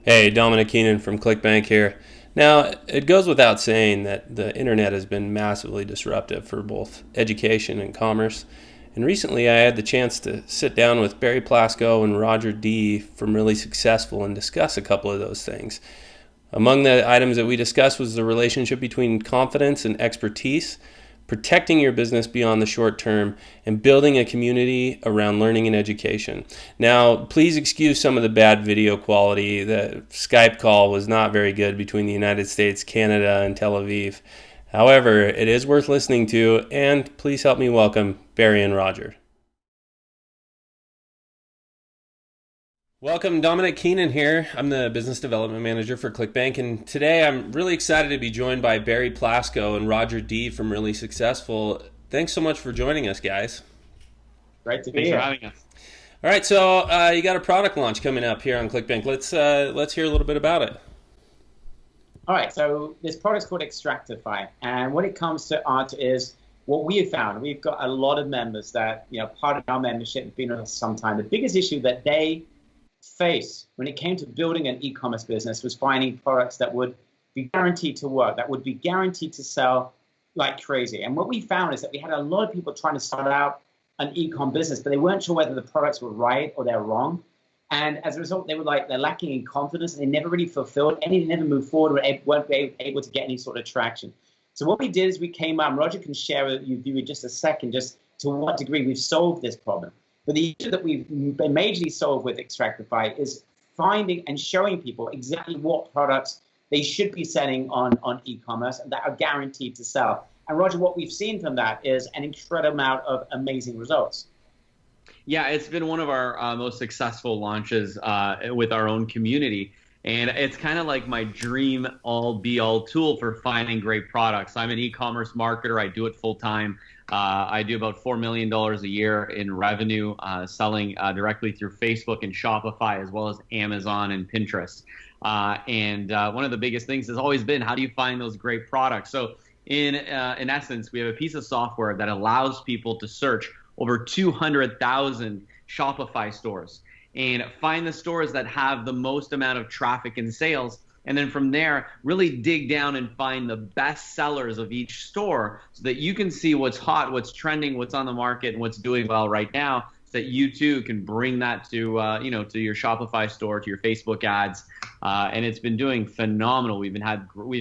Hey, Dominic Keenan from ClickBank here. Now, it goes without saying that the internet has been massively disruptive for both education and commerce. And recently I had the chance to sit down with Barry Plaskow and Roger D from Really Successful and discuss a couple of those things. Among the items that we discussed was the relationship between confidence and expertise, protecting your business beyond the short term, and building a community around learning and education. Now, please excuse some of the bad video quality. The Skype call was not very good between the United States, Canada, and Tel Aviv. However, it is worth listening to, and please help me welcome Barry and Roger. Welcome, Dominic Keenan here. I'm the Business Development Manager for ClickBank, and today I'm really excited to be joined by Barry Plaskow and Roger D from Really Successful. Thanks so much for joining us, guys. Great to be here. Thanks for having us. All right, so you got a product launch coming up here on ClickBank. Let's hear a little bit about it. All right, so this product's called Extractify, and what it comes to art is what we have found. We've got a lot of members that, part of our membership have been with us some time. The biggest issue that they face when it came to building an e-commerce business was finding products that would be guaranteed to work, that would be guaranteed to sell like crazy. And what we found is that we had a lot of people trying to start out an e-com business, but they weren't sure whether the products were right or they're wrong. And as a result, they're lacking in confidence, and they never really fulfilled any, they never moved forward, or weren't able to get any sort of traction. So what we did is we came up, and Roger can share with you in just a second, just to what degree we've solved this problem. But the issue that we've majorly solved with Extractify is finding and showing people exactly what products they should be selling on e-commerce and that are guaranteed to sell. And Roger, what we've seen from that is an incredible amount of amazing results. Yeah, it's been one of our most successful launches with our own community. And it's kind of like my dream all-be-all tool for finding great products. I'm an e-commerce marketer. I do it full-time. I do about $4 million a year in revenue selling directly through Facebook and Shopify, as well as Amazon and Pinterest. And one of the biggest things has always been, how do you find those great products? So in essence, we have a piece of software that allows people to search over 200,000 Shopify stores and find the stores that have the most amount of traffic and sales. And then from there, really dig down and find the best sellers of each store so that you can see what's hot, what's trending, what's on the market, and what's doing well right now, so that you too can bring that to to your Shopify store, to your Facebook ads. And it's been doing phenomenal. We've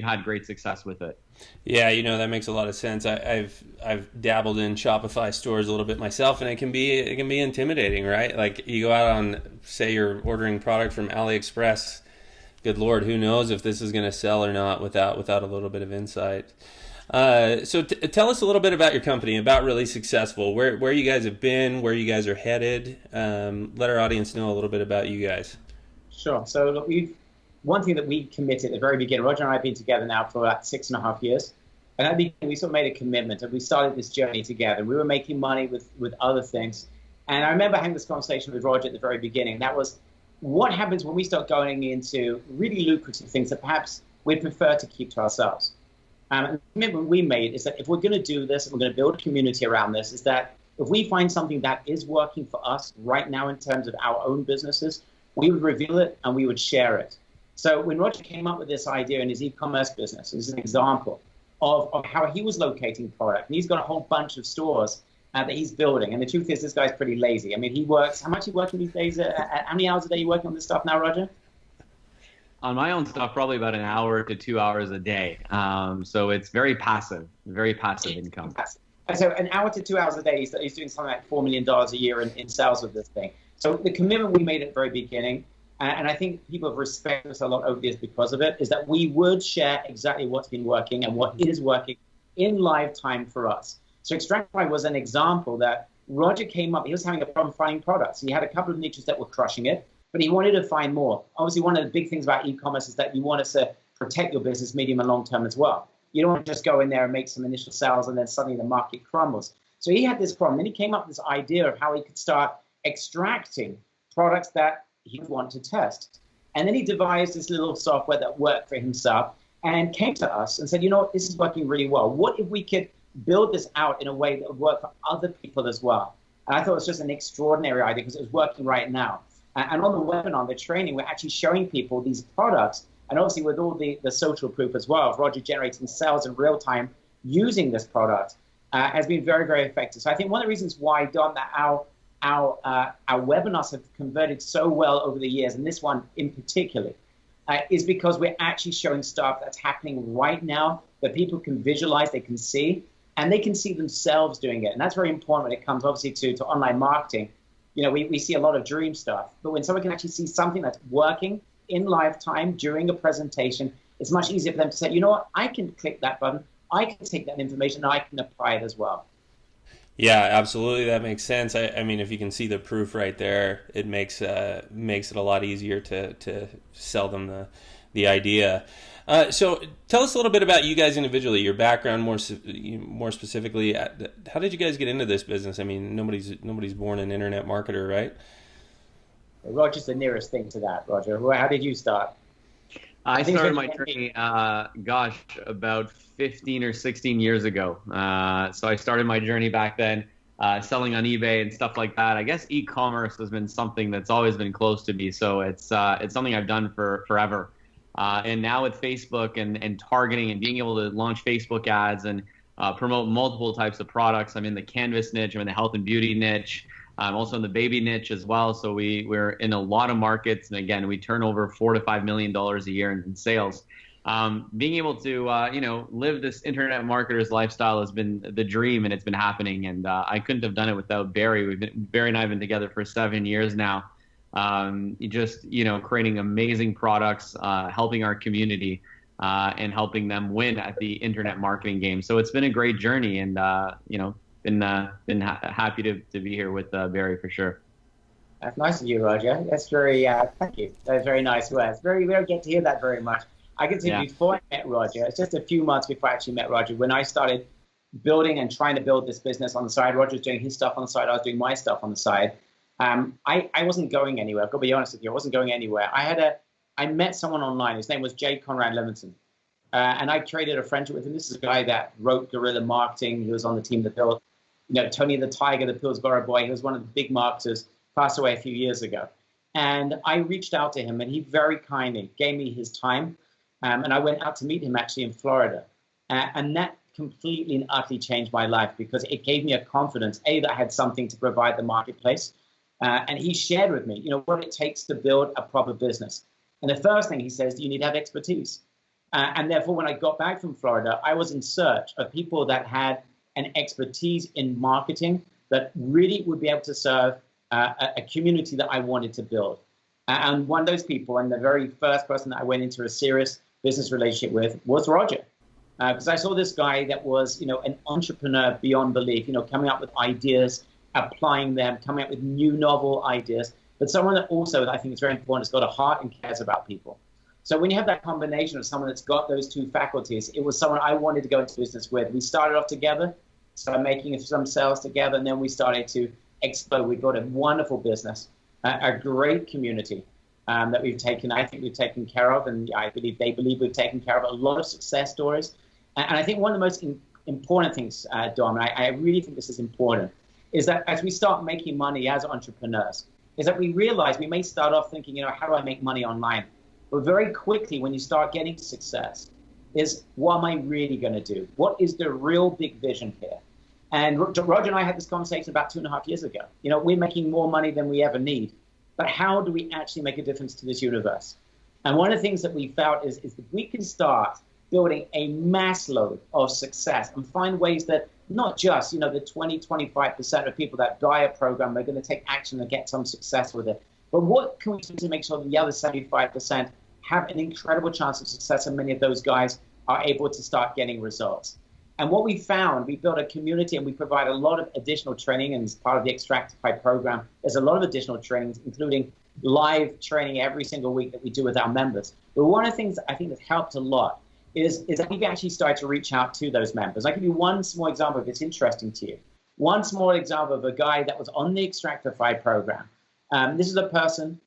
had great success with it. Yeah, that makes a lot of sense. I've dabbled in Shopify stores a little bit myself, and it can be intimidating, right? Like you go out on, say you're ordering product from AliExpress. Good Lord, who knows if this is going to sell or not without a little bit of insight. So tell us a little bit about your company, about Really Successful, where you guys have been, where you guys are headed. Let our audience know a little bit about you guys. Sure. So look, one thing that we committed at the very beginning, Roger and I have been together now for about 6.5 years. And at the beginning, we sort of made a commitment, and we started this journey together. We were making money with other things. And I remember having this conversation with Roger at the very beginning. That was, what happens when we start going into really lucrative things that perhaps we'd prefer to keep to ourselves? And the commitment we made is that if we're going to do this, and we're going to build a community around this, is that if we find something that is working for us right now in terms of our own businesses, we would reveal it and we would share it. So when Roger came up with this idea in his e-commerce business, as an example of how he was locating product, and he's got a whole bunch of stores that he's building. And the truth is, this guy's pretty lazy. I mean, he works, how much are you working these days? How many hours a day are you working on this stuff now, Roger? On my own stuff, probably about an hour to 2 hours a day. So it's very passive income. And so an hour to 2 hours a day, he's doing something like $4 million a year in sales with this thing. So the commitment we made at the very beginning, and I think people have respected us a lot over the years because of it, is that we would share exactly what's been working and what is working in live time for us. So Extractify was an example that Roger came up, he was having a problem finding products. He had a couple of niches that were crushing it, but he wanted to find more. Obviously, one of the big things about e-commerce is that you want to protect your business medium and long term as well. You don't want to just go in there and make some initial sales and then suddenly the market crumbles. So he had this problem. Then he came up with this idea of how he could start extracting products that he would want to test. And then he devised this little software that worked for himself and came to us and said, you know what, this is working really well. What if we could build this out in a way that would work for other people as well? And I thought it was just an extraordinary idea because it was working right now. And on the webinar, the training, we're actually showing people these products, and obviously with all the social proof as well, of Roger generating sales in real time using this product, has been very, very effective. So I think one of the reasons why, Don, that our webinars have converted so well over the years, and this one in particular, is because we're actually showing stuff that's happening right now that people can visualize, they can see, and they can see themselves doing it. And that's very important when it comes, obviously, to online marketing. You know, we see a lot of dream stuff, but when someone can actually see something that's working in lifetime during a presentation, it's much easier for them to say, you know what, I can click that button, I can take that information, and I can apply it as well. Yeah, absolutely. That makes sense. I mean, if you can see the proof right there, it makes it a lot easier to sell them the idea. So tell us a little bit about you guys individually, your background more specifically. How did you guys get into this business? I mean, nobody's born an internet marketer, right? Roger's the nearest thing to that, Roger. How did you start? I started my journey, about 15 or 16 years ago. So I started my journey back then, selling on eBay and stuff like that. I guess e-commerce has been something that's always been close to me. So it's something I've done for forever. And now with Facebook and targeting and being able to launch Facebook ads and promote multiple types of products, I'm in the canvas niche, I'm in the health and beauty niche. I'm also in the baby niche as well. So we're in a lot of markets. And again, we turn over $4 to $5 million a year in sales. Being able to, live this internet marketer's lifestyle has been the dream, and it's been happening. And I couldn't have done it without Barry. Barry and I have been together for 7 years now. Creating amazing products, helping our community, and helping them win at the internet marketing game. So it's been a great journey, and been happy to be here with Barry for sure. That's nice of you, Roger. That's very thank you. That's very nice words. We don't get to hear that very much. I can say before I met Roger, it's just a few months before I actually met Roger, when I started building and trying to build this business on the side. Roger was doing his stuff on the side. I was doing my stuff on the side. I wasn't going anywhere. I've got to be honest with you. I wasn't going anywhere. I met someone online. His name was J. Conrad Levinson. And I created a friendship with him. This is a guy that wrote Guerrilla Marketing. He was on the team that built, Tony the Tiger, the Pillsboro Boy. He was one of the big marketers, passed away a few years ago. And I reached out to him, and he very kindly gave me his time. And I went out to meet him actually in Florida. And that completely and utterly changed my life, because it gave me a confidence, that I had something to provide the marketplace. And he shared with me, what it takes to build a proper business. And the first thing he says, you need to have expertise. And therefore, when I got back from Florida, I was in search of people that had an expertise in marketing that really would be able to serve a community that I wanted to build. And one of those people, and the very first person that I went into a serious business relationship with, was Roger. Because I saw this guy that was, an entrepreneur beyond belief, coming up with ideas, applying them, coming up with new novel ideas, but someone that also, I think is very important, has got a heart and cares about people. So when you have that combination of someone that's got those two faculties, it was someone I wanted to go into business with. We started off together, started making some sales together, and then we started to explode. We built a wonderful business, a great community that I think we've taken care of, and I believe they believe we've taken care of a lot of success stories. And I think one of the most important things, Dom, and I really think this is important, is that as we start making money as entrepreneurs, is that we realize we may start off thinking, how do I make money online? But very quickly, when you start getting success, is what am I really going to do? What is the real big vision here? And Roger and I had this conversation about 2.5 years ago. We're making more money than we ever need. But how do we actually make a difference to this universe? And one of the things that we found is that we can start building a mass load of success and find ways that not just, the 20-25% of people that buy a program are going to take action and get some success with it. But what can we do to make sure that the other 75% have an incredible chance of success, and many of those guys are able to start getting results? And what we found, we built a community, and we provide a lot of additional training. And as part of the Extractify program, there's a lot of additional trainings, including live training every single week that we do with our members. But one of the things that I think has helped a lot is that we've actually started to reach out to those members. I'll give you one small example if it's interesting to you. One small example of a guy that was on the Extractify program. This is a person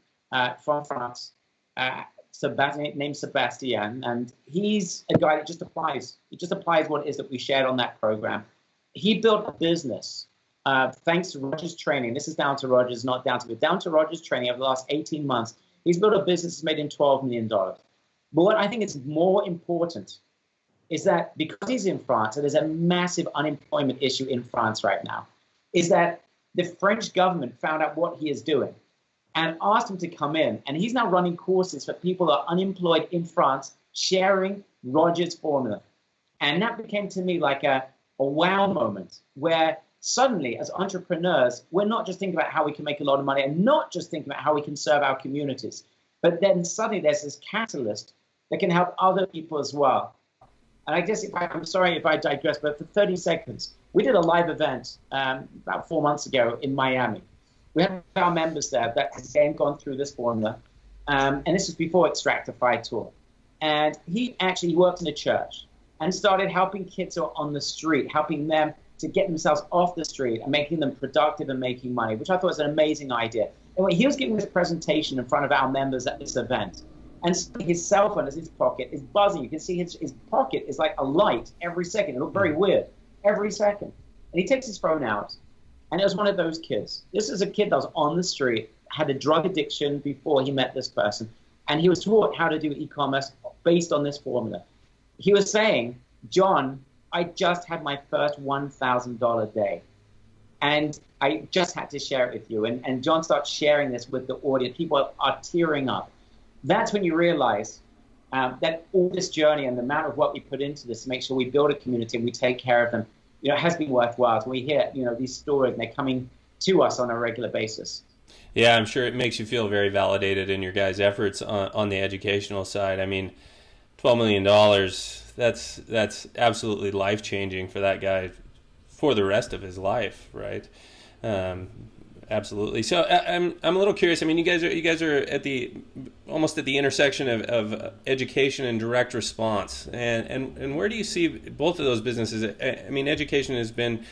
from France, named Sebastian, and he's a guy that just applies. He just applies what it is that we shared on that program. He built a business thanks to Roger's training, this is down to Roger's, not down to me, down to Roger's training over the last 18 months, he's built a business that's made him $12 million. But what I think is more important is that because he's in France, and there's a massive unemployment issue in France right now, is that the French government found out what he is doing and asked him to come in. And he's now running courses for people that are unemployed in France, sharing Roger's formula. And that became to me like a wow moment where suddenly as entrepreneurs, we're not just thinking about how we can make a lot of money and not just thinking about how we can serve our communities, but then suddenly there's this catalyst that can help other people as well. And I guess I'm sorry if I digress, but for 30 seconds, we did a live event about 4 months ago in Miami. We had our members there that had again gone through this formula, and this was before Extractify tour. And he actually worked in a church and started helping kids who are on the street, helping them to get themselves off the street and making them productive and making money, which I thought was an amazing idea. And when he was giving this presentation in front of our members at this event, and his cell phone in his pocket is buzzing. You can see his pocket is like a light every second. It looked very weird every second. And he takes his phone out, and it was one of those kids. This is a kid that was on the street, had a drug addiction before he met this person, and he was taught how to do e-commerce based on this formula. He was saying, John, I just had my first $1,000 day, and I just had to share it with you. And John starts sharing this with the audience. People are tearing up. That's when you realize that all this journey and the amount of work we put into this to make sure we build a community and we take care of them, has been worthwhile. So we hear, these stories, and they're coming to us on a regular basis. Yeah, I'm sure it makes you feel very validated in your guys' efforts on the educational side. I mean, $12 million, that's absolutely life-changing for that guy for the rest of his life, right? Absolutely. So I'm a little curious. I mean, you guys are at almost at the intersection of education and direct response. And where do you see both of those businesses? I mean, education has been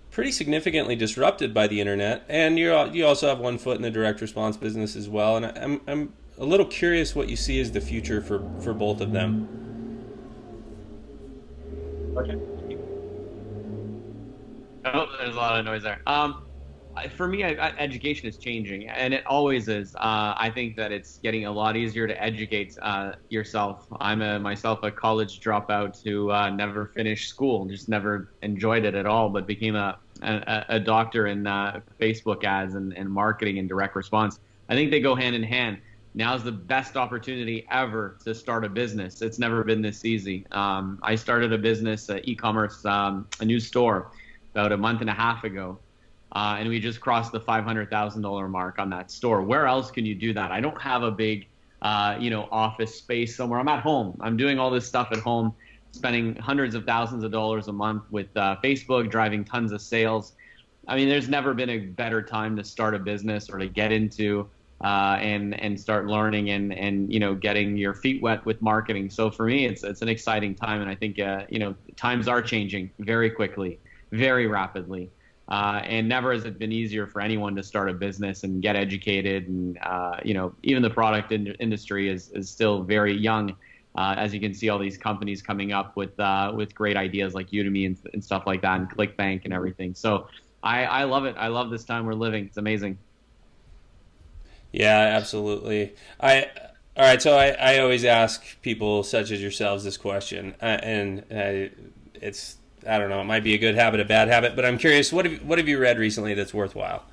pretty significantly disrupted by the internet, and you also have one foot in the direct response business as well. And I'm a little curious what you see as the future for both of them. Okay. Oh, there's a lot of noise there. For me, education is changing, and it always is. I think that it's getting a lot easier to educate yourself. I'm myself a college dropout who never finished school, just never enjoyed it at all, but became a doctor in Facebook ads and marketing and direct response. I think they go hand in hand. Now's the best opportunity ever to start a business. It's never been this easy. I started a business, e-commerce, a new store, about a month and a half ago. And we just crossed the $500,000 mark on that store. Where else can you do that? I don't have a big, office space somewhere. I'm at home. I'm doing all this stuff at home, spending hundreds of thousands of dollars a month with Facebook, driving tons of sales. I mean, there's never been a better time to start a business or to get into and start learning and getting your feet wet with marketing. So for me, it's an exciting time, and I think times are changing very quickly, very rapidly. And never has it been easier for anyone to start a business and get educated. And, even the product industry is still very young. As you can see, all these companies coming up with great ideas like Udemy and stuff like that, and ClickBank and everything. So I love it. I love this time we're living. It's amazing. Yeah, absolutely. All right. So I always ask people such as yourselves this question, it's, I don't know, it might be a good habit, a bad habit, but I'm curious, what have you read recently that's worthwhile?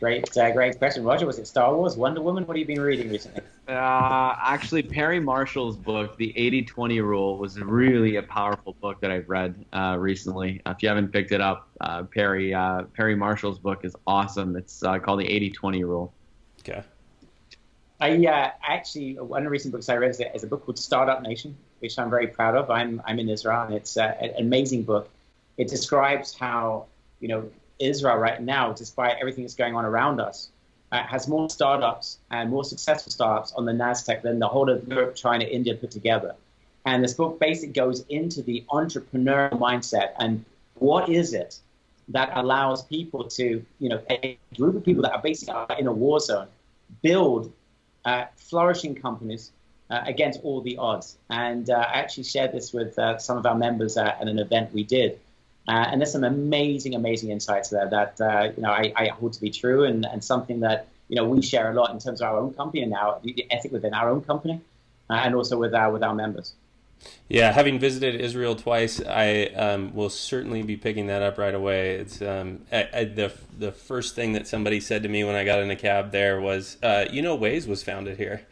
Great question. Roger, was it Star Wars, Wonder Woman? What have you been reading recently? Actually, Perry Marshall's book, The 80-20 Rule, was really a powerful book that I've read recently. If you haven't picked it up, Perry Marshall's book is awesome. It's called The 80-20 Rule. Okay. Actually, one of the recent books I read is a book called Startup Nation, which I'm very proud of. I'm in Israel, and it's an amazing book. It describes how, Israel right now, despite everything that's going on around us, has more startups and more successful startups on the NASDAQ than the whole of Europe, China, India put together. And this book basically goes into the entrepreneurial mindset and what is it that allows people to, a group of people that are basically in a war zone, build flourishing companies against all the odds. And I actually shared this with some of our members at an event we did. And there's some amazing insights there that I hold to be true, and something that we share a lot in terms of our own company and now the ethic within our own company, and also with our members. Yeah, having visited Israel twice, I will certainly be picking that up right away. It's the first thing that somebody said to me when I got in a cab there was, Waze was founded here.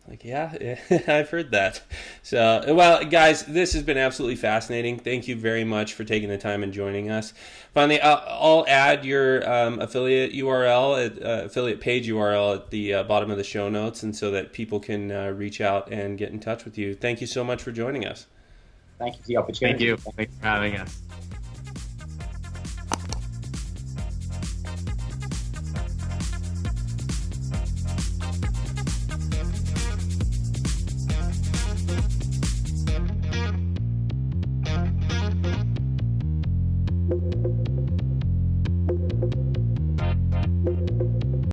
Like, yeah, I've heard that. So, well, guys, this has been absolutely fascinating. Thank you very much for taking the time and joining us. Finally, I'll add your affiliate URL, affiliate page URL at the bottom of the show notes, and so that people can reach out and get in touch with you. Thank you so much for joining us. Thank you for the opportunity. Thank you. Thanks for having us.